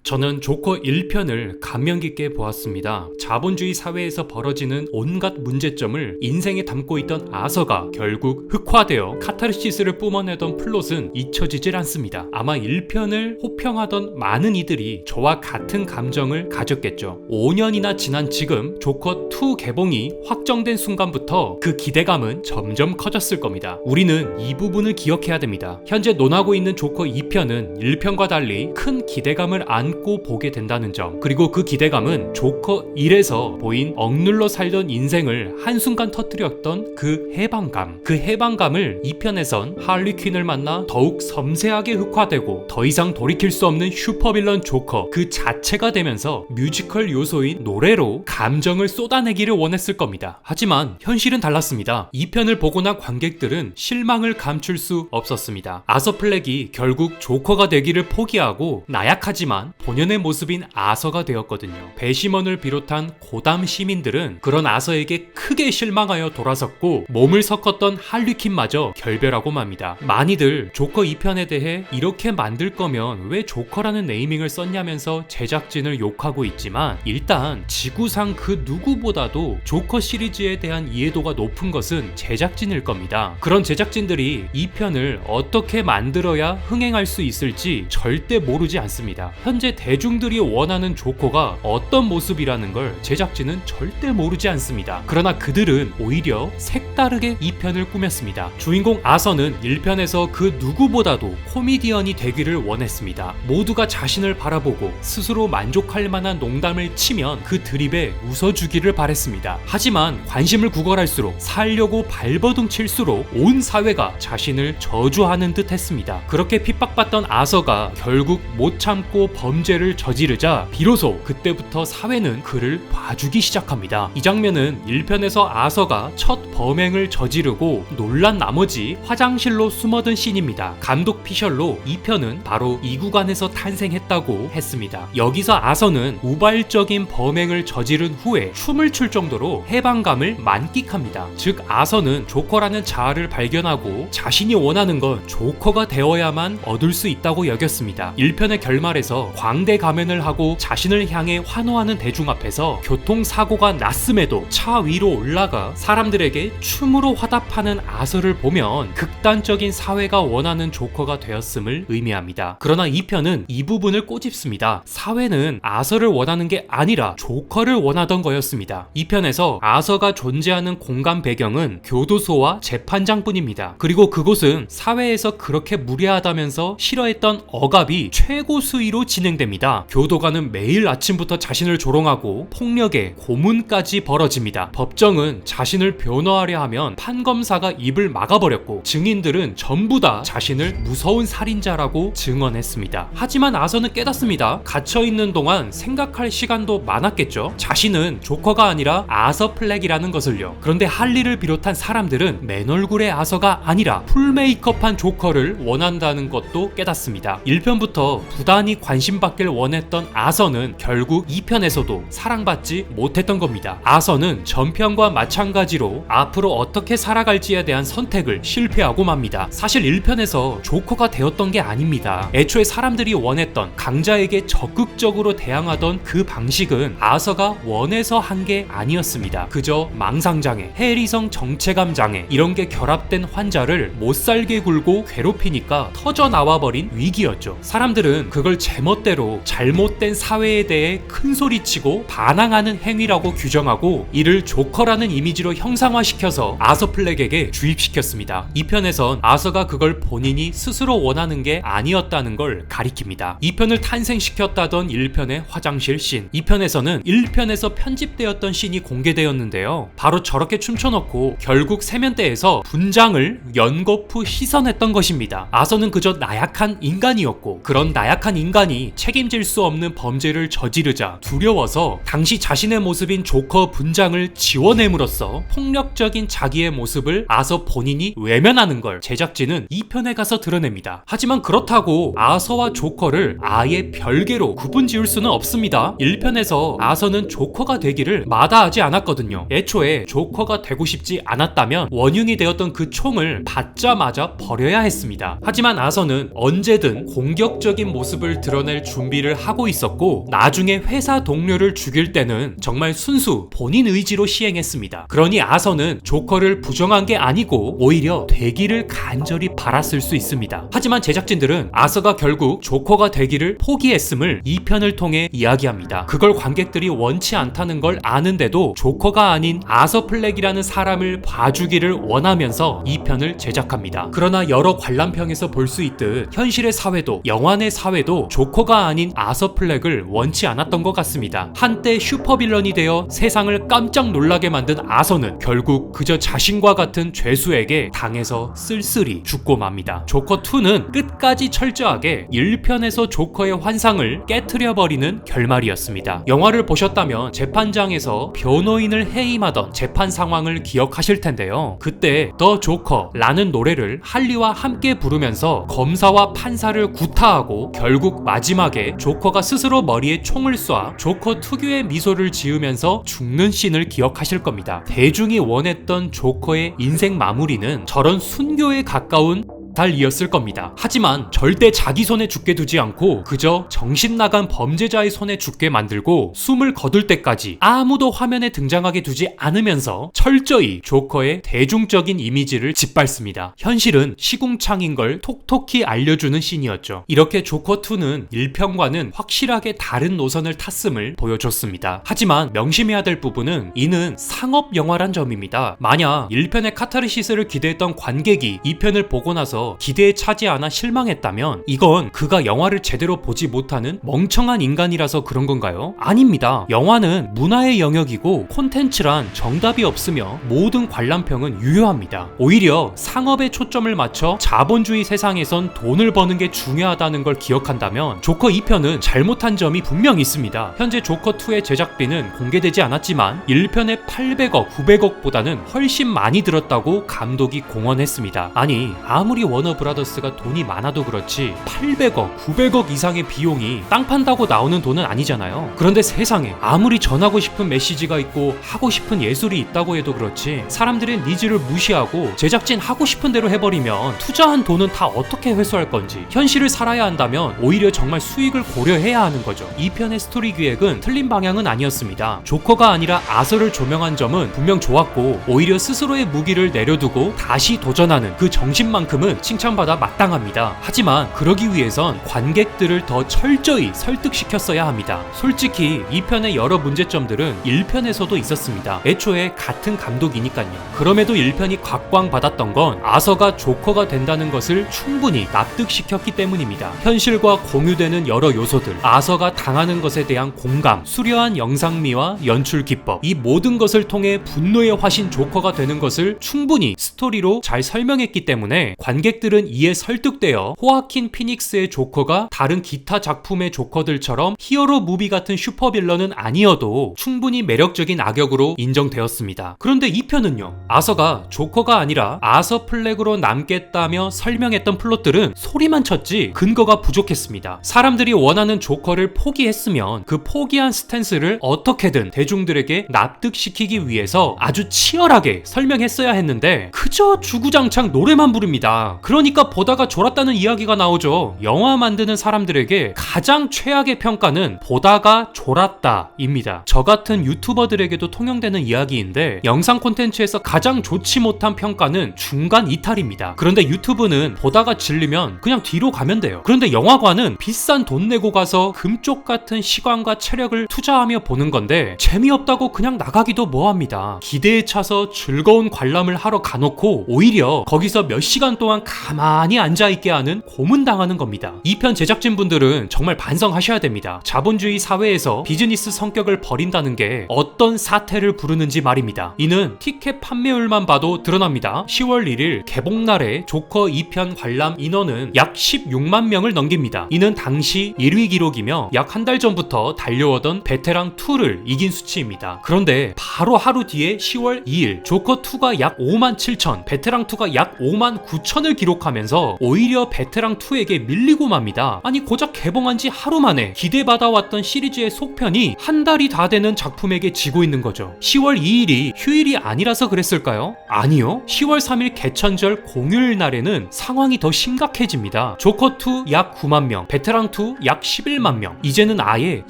저는 조커 1편을 감명 깊게 보았습니다. 자본주의 사회에서 벌어지는 온갖 문제점을 인생에 담고 있던 아서가 결국 흑화되어 카타르시스를 뿜어내던 플롯은 잊혀지질 않습니다. 아마 1편을 호평하던 많은 이들이 저와 같은 감정을 가졌겠죠. 5년이나 지난 지금 조커 2 개봉이 확정된 순간부터 그 기대감은 점점 커졌을 겁니다. 우리는 이 부분을 기억해야 됩니다. 현재 논하고 있는 조커 2편은 1편과 달리 큰 기대감을 안고 보게 된다는 점, 그리고 그 기대감은 조커 1에서 보인 억눌러 살던 인생을 한순간 터뜨렸던 그 해방감을 2편에선 할리퀸을 만나 더욱 섬세하게 흑화되고 더 이상 돌이킬 수 없는 슈퍼빌런 조커 그 자체가 되면서 뮤지컬 요소인 노래로 감정을 쏟아내기를 원했을 겁니다. 하지만 현실은 달랐습니다. 2편을 보고 난 관객들은 실망을 감출 수 없었습니다. 아서 플렉이 결국 조커가 되기를 포기하고 나약하지만 본연의 모습인 아서가 되었거든요. 배심원을 비롯한 고담 시민들은 그런 아서에게 크게 실망하여 돌아섰고 몸을 섞었던 할리퀸마저 결별하고 맙니다. 많이들 조커 2편에 대해 이렇게 만들 거면 왜 조커라는 네이밍을 썼냐면서 제작진을 욕하고 있지만, 일단 지구상 그 누구보다도 조커 시리즈에 대한 이해도가 높은 것은 제작진일 겁니다. 그런 제작진들이 2편을 어떻게 만들어야 흥행할 수 있을지 절대 모르지 않습니다. 현재 대중들이 원하는 조커가 어떤 모습이라는 걸 제작진은 절대 모르지 않습니다. 그러나 그들은 오히려 색다르게 2편을 꾸몄습니다. 주인공 아서는 1편에서 그 누구보다도 코미디언이 되기를 원했습니다. 모두가 자신을 바라보고 스스로 만족할 만한 농담을 치면 그 드립에 웃어주기를 바랬습니다. 하지만 관심을 구걸할수록 살려고 발버둥 칠수록 온 사회가 자신을 저주하는 듯 했습니다. 그렇게 핍박받던 아서가 결국 못 참고 범죄를 저지르자 비로소 그때부터 사회는 그를 봐주기 시작합니다. 이 장면은 1편에서 아서가 첫 범행을 저지르고 놀란 나머지 화장실로 숨어든 씬입니다. 감독 피셜로 2편은 바로 이 구간에서 탄생했다고 했습니다. 여기서 아서는 우발적인 범행을 저지른 후에 춤을 출 정도로 해방감을 만끽합니다. 즉 아서는 조커라는 자아를 발견하고 자신이 원하는 건 조커가 되어야만 얻을 수 있다고 여겼습니다. 1편의 결말에서 광대 가면을 하고 자신을 향해 환호하는 대중 앞에서 교통사고가 났음에도 차 위로 올라가 사람들에게 춤으로 화답하는 아서를 보면 극단적인 사회가 원하는 조커가 되었음을 의미합니다. 그러나 2편은 이 부분을 꼬집습니다. 사회는 아서를 원하는 게 아니라 조커를 원하던 거였습니다. 2편에서 아서가 존재하는 공간 배경은 교도소와 재판장뿐입니다. 그리고 그곳은 사회에서 그렇게 무례하다면서 싫어했던 억압이 최고 수위로 진행됩니다. 교도관은 매일 아침부터 자신을 조롱하고 폭력에 고문까지 벌어집니다. 법정은 자신을 변호하려 하면 판검사가 입을 막아버렸고 증인들은 전부 다 자신을 무서운 살인자라고 증언했습니다. 하지만 아서는 깨닫습니다. 갇혀있는 동안 생각할 시간도 많았겠죠. 자신은 조커가 아니라 아서 플렉이라는 것을요. 그런데 할리를 비롯한 사람들은 맨 얼굴의 아서가 아니라 풀 메이크업한 조커를 원한다는 것도 깨닫습니다. 1편부터 부단히 관심받길 원했던 아서는 결국 2편에서도 사랑받지 못했던 겁니다. 아서는 전편과 마찬가지로 앞으로 어떻게 살아갈지에 대한 선택을 실패하고 맙니다. 사실 1편에서 조커가 되었던 게 아닙니다. 애초에 사람들이 원했던 강자에게 적극적으로 대항하던 그 방식은 아서가 원해서 한 게 아니었습니다. 그저 망상장애, 해리성 정체감 장애 이런 게 결합된 환자를 못살게 굴고 괴롭히니까 터져 나와버린 위기였죠. 사람들은 그걸 제멋대로 잘못된 사회에 대해 큰소리치고 반항하는 행위라고 규정하고 이를 조커라는 이미지로 형상화시켜서 아서 플렉에게 주입시켰습니다. 2편에선 아서가 그걸 본인이 스스로 원하는 게 아니었다는 걸 가리킵니다. 2편을 탄생시켰다던 1편의 화장실 씬, 2편에서는 1편에서 편집되었던 씬이 공개되었는데요. 바로 저렇게 춤춰놓고 결국 세면대에서 분장을 연거푸 씻어냈던 것입니다. 아서는 그저 나약한 인간이었고 그런 나약한 인간이 책임질 수 없는 범죄를 저지르자 두려워서 당시 자신의 모습인 조커 분장을 지워냄으로써 폭력적인 자기의 모습을 아서 본인이 외면하는 걸 제작진은 2편에 가서 드러냅니다. 하지만 그렇다고 아서와 조커를 아예 별개로 구분지을 수는 없습니다. 1편에서 아서는 조커가 되기를 마다하지 않았거든요. 애초에 조커가 되고 싶지 않았다면 원흉이 되었던 그 총을 받자마자 버려야 했습니다. 하지만 아서는 언제든 공격적인 모습을 드러낼 준비를 하고 있었고 나중에 회사 동료를 죽일 때는 정말 순수 본인 의지로 시행했습니다. 그러니 아서는 조커를 부정한 게 아니고 오히려 되기를 간절히 바랐을 수 있습니다. 하지만 제작진들은 아서가 결국 조커가 되기를 포기했음을 2편을 통해 이야기합니다. 그걸 관객들이 원치 않다는 걸 아는데도 조커가 아닌 아서 플렉이라는 사람을 봐주기를 원하면서 2편을 제작합니다. 그러나 여러 관람평에서 볼 수 있듯 현실의 사회도 영화 내 사회도 조커가 아닌 아서 플렉을 원치 않았던 것 같습니다. 한때 슈퍼빌런이 되어 세상을 깜짝 놀라게 만든 아서는 결국 그저 자신과 같은 죄수에게 당해서 쓸쓸히 죽고 맙니다. 조커2는 끝까지 철저하게 1편에서 조커의 환상을 깨트려버리는 결말이었습니다. 영화를 보셨다면 재판장에서 변호인을 해임하던 재판 상황을 기억하실 텐데요. 그때 더 조커라는 노래를 할리와 함께 부르면서 검사와 판사를 구타하고 결국 마지막에 조커가 스스로 머리에 총을 쏴 조커 특유의 미소를 지으면서 죽는 씬을 기억하실 겁니다. 대중이 원했던 조커의 인생 마무리는 저런 순교에 가까운 달이었을 겁니다. 하지만 절대 자기 손에 죽게 두지 않고 그저 정신 나간 범죄자의 손에 죽게 만들고 숨을 거둘 때까지 아무도 화면에 등장하게 두지 않으면서 철저히 조커의 대중적인 이미지를 짓밟습니다. 현실은 시궁창인 걸 톡톡히 알려주는 씬이었죠. 이렇게 조커2는 1편과는 확실하게 다른 노선을 탔음을 보여줬습니다. 하지만 명심해야 될 부분은 이는 상업 영화란 점입니다. 만약 1편의 카타르시스를 기대했던 관객이 2편을 보고 나서 기대에 차지 않아 실망했다면 이건 그가 영화를 제대로 보지 못하는 멍청한 인간이라서 그런 건가요? 아닙니다. 영화는 문화의 영역이고 콘텐츠란 정답이 없으며 모든 관람평은 유효합니다. 오히려 상업에 초점을 맞춰 자본주의 세상에선 돈을 버는 게 중요하다는 걸 기억한다면 조커 2편은 잘못한 점이 분명 있습니다. 현재 조커 2의 제작비는 공개되지 않았지만 1편의 800억, 900억보다는 훨씬 많이 들었다고 감독이 공언했습니다. 아니 아무리 워너브라더스가 돈이 많아도 그렇지 800억, 900억 이상의 비용이 땅 판다고 나오는 돈은 아니잖아요. 그런데 세상에 아무리 전하고 싶은 메시지가 있고 하고 싶은 예술이 있다고 해도 그렇지 사람들의 니즈를 무시하고 제작진 하고 싶은 대로 해버리면 투자한 돈은 다 어떻게 회수할 건지 현실을 살아야 한다면 오히려 정말 수익을 고려해야 하는 거죠. 2편의 스토리 기획은 틀린 방향은 아니었습니다. 조커가 아니라 아서를 조명한 점은 분명 좋았고 오히려 스스로의 무기를 내려두고 다시 도전하는 그 정신만큼은 칭찬받아 마땅합니다. 하지만 그러기 위해선 관객들을 더 철저히 설득시켰어야 합니다. 솔직히 2편의 여러 문제점들은 1편에서도 있었습니다. 애초에 같은 감독이니까요. 그럼에도 1편이 각광받았던 건 아서가 조커가 된다는 것을 충분히 납득시켰기 때문입니다. 현실과 공유되는 여러 요소들, 아서가 당하는 것에 대한 공감, 수려한 영상미와 연출 기법, 이 모든 것을 통해 분노의 화신 조커가 되는 것을 충분히 스토리로 잘 설명했기 때문에 관객들은 이에 설득되어 호아킨 피닉스의 조커가 다른 기타 작품의 조커들처럼 히어로 무비 같은 슈퍼빌런은 아니어도 충분히 매력적인 악역으로 인정되었습니다. 그런데 2편은요, 아서가 조커가 아니라 아서 플렉으로 남겠다며 설명했던 플롯들은 소리만 쳤지 근거가 부족했습니다. 사람들이 원하는 조커를 포기했으면 그 포기한 스탠스를 어떻게든 대중들에게 납득시키기 위해서 아주 치열하게 설명했어야 했는데 그저 주구장창 노래만 부릅니다. 그러니까 보다가 졸았다는 이야기가 나오죠. 영화 만드는 사람들에게 가장 최악의 평가는 보다가 졸았다입니다. 저 같은 유튜버들에게도 통용되는 이야기인데 영상 콘텐츠에서 가장 좋지 못한 평가는 중간 이탈입니다. 그런데 유튜브는 보다가 질리면 그냥 뒤로 가면 돼요. 그런데 영화관은 비싼 돈 내고 가서 금쪽 같은 시간과 체력을 투자하며 보는 건데 재미없다고 그냥 나가기도 뭐합니다. 기대에 차서 즐거운 관람을 하러 가놓고 오히려 거기서 몇 시간 동안 가만히 앉아있게 하는 고문당하는 겁니다. 2편 제작진분들은 정말 반성하셔야 됩니다. 자본주의 사회에서 비즈니스 성격을 버린다는 게 어떤 사태를 부르는지 말입니다. 이는 티켓 판매율만 봐도 드러납니다. 10월 1일 개봉날에 조커 2편 관람 인원은 약 16만 명을 넘깁니다. 이는 당시 1위 기록이며 약 한 달 전부터 달려오던 베테랑 2를 이긴 수치입니다. 그런데 바로 하루 뒤에 10월 2일 조커 2가 약 5만 7천, 베테랑 2가 약 5만 9천을 기록하면서 오히려 베테랑2에게 밀리고 맙니다. 아니 고작 개봉한 지 하루 만에 기대받아왔던 시리즈의 속편이 한 달이 다 되는 작품에게 지고 있는 거죠. 10월 2일이 휴일이 아니라서 그랬을까요? 아니요. 10월 3일 개천절 공휴일 날에는 상황이 더 심각해집니다. 조커2 약 9만 명, 베테랑2 약 11만 명, 이제는 아예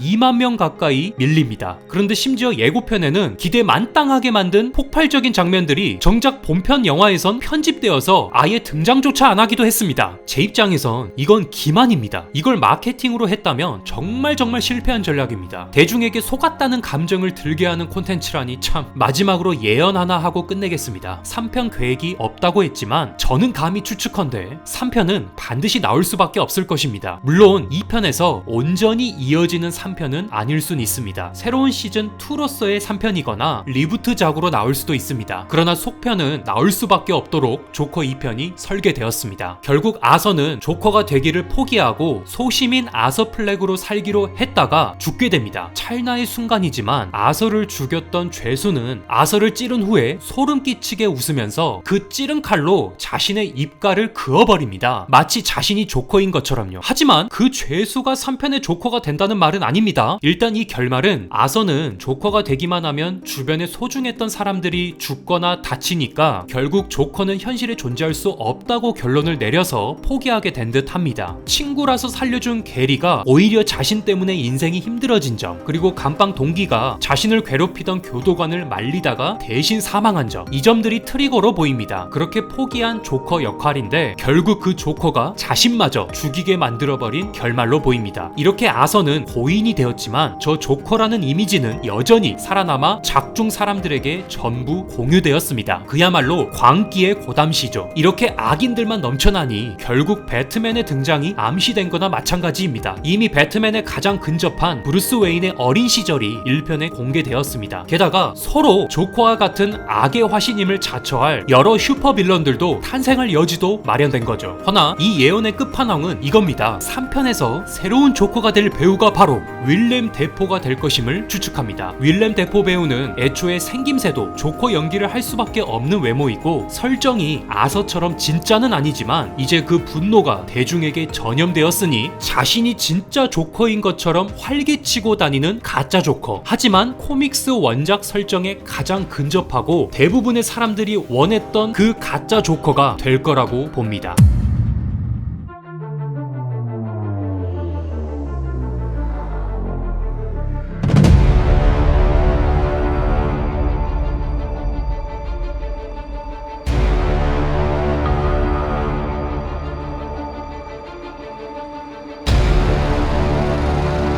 2만 명 가까이 밀립니다. 그런데 심지어 예고편에는 기대 만땅하게 만든 폭발적인 장면들이 정작 본편 영화에선 편집되어서 아예 등장조차 안 하기도 했습니다. 제 입장에선 이건 기만입니다. 이걸 마케팅으로 했다면 정말 실패한 전략입니다. 대중에게 속았다는 감정을 들게 하는 콘텐츠라니 참. 마지막으로 예언 하나 하고 끝내겠습니다. 3편 계획이 없다고 했지만 저는 감히 추측컨대 3편은 반드시 나올 수밖에 없을 것입니다. 물론 2편에서 온전히 이어지는 3편은 아닐 순 있습니다. 새로운 시즌 2로서의 3편이거나 리부트작으로 나올 수도 있습니다. 그러나 속편은 나올 수밖에 없도록 조커 2편이 설계되었습니다. 결국 아서는 조커가 되기를 포기하고 소시민 아서 플렉으로 살기로 했다가 죽게 됩니다. 찰나의 순간이지만 아서를 죽였던 죄수는 아서를 찌른 후에 소름 끼치게 웃으면서 그 찌른 칼로 자신의 입가를 그어버립니다. 마치 자신이 조커인 것처럼요. 하지만 그 죄수가 3편의 조커가 된다는 말은 아닙니다. 일단 이 결말은 아서는 조커가 되기만 하면 주변에 소중했던 사람들이 죽거나 다치니까 결국 조커는 현실에 존재할 수 없다고 결론을 내려서 포기하게 된 듯 합니다. 친구라서 살려준 게리가 오히려 자신 때문에 인생이 힘들어진 점, 그리고 감방 동기가 자신을 괴롭히던 교도관을 말리다가 대신 사망한 점, 이 점들이 트리거로 보입니다. 그렇게 포기한 조커 역할인데 결국 그 조커가 자신마저 죽이게 만들어버린 결말로 보입니다. 이렇게 아서는 고인이 되었지만 저 조커라는 이미지는 여전히 살아남아 작중 사람들에게 전부 공유되었습니다. 그야말로 광기의 고담시죠. 이렇게 악인들만 넘쳐나니 결국 배트맨의 등장이 암시된 거나 마찬가지입니다. 이미 배트맨에 가장 근접한 브루스 웨인의 어린 시절이 1편에 공개되었습니다. 게다가 서로 조커와 같은 악의 화신임을 자처할 여러 슈퍼빌런들도 탄생할 여지도 마련된 거죠. 허나 이 예언의 끝판왕은 이겁니다. 3편에서 새로운 조커가 될 배우가 바로 윌렘 데포가 될 것임을 추측합니다. 윌렘 데포 배우는 애초에 생김새도 조커 연기를 할 수밖에 없는 외모이고 설정이 아서처럼 진짜는 아니지만 이제 그 분노가 대중에게 전염되었으니 자신이 진짜 조커인 것처럼 활개치고 다니는 가짜 조커. 하지만 코믹스 원작 설정에 가장 근접하고 대부분의 사람들이 원했던 그 가짜 조커가 될 거라고 봅니다.